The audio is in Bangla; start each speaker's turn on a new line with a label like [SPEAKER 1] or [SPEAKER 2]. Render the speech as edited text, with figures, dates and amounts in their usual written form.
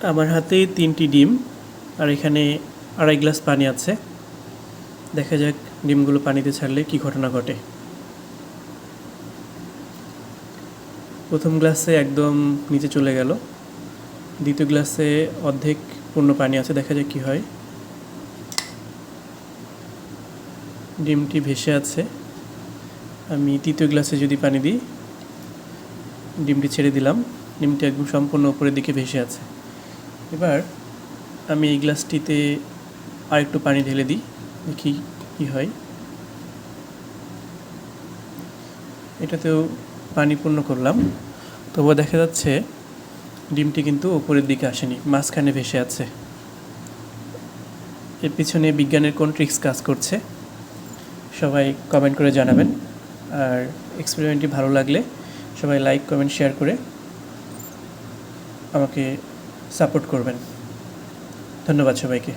[SPEAKER 1] আমার হাতে 3টি ডিম আর এখানে আড়াই গ্লাস পানি আছে। দেখা যাক ডিমগুলো পানিতে ছাড়লে কি ঘটনা ঘটে। প্রথম গ্লাসে একদম নিচে চলে গেল, দ্বিতীয় গ্লাসে অর্ধেক পূর্ণ পানি আছে, দেখা যাক কি হয়। ডিমটি ভেসে আছে। আমি তৃতীয় গ্লাসে যদি পানি দিই, ডিমটি ছেড়ে দিলাম, ডিমটি একদম সম্পূর্ণ উপরের দিকে ভেসে আছে। এবার আমি এই গ্লাসটিতে আরেকটু পানি ঢেলে দিই, দেখি কি হয়। এটাতেও পানি পূর্ণ করলাম, তবুও দেখা যাচ্ছে ডিমটি কিন্তু উপরের দিকে আসেনি, মাঝখানে ভেসে আছে। এর পিছনে বিজ্ঞানের কোন ট্রিক্স কাজ করছে সবাই কমেন্ট করে জানাবেন। আর এক্সপেরিমেন্টটি ভালো লাগলে সবাই লাইক, কমেন্ট, শেয়ার করে আমাকে সাপোর্ট করবেন। ধন্যবাদ সবাইকে।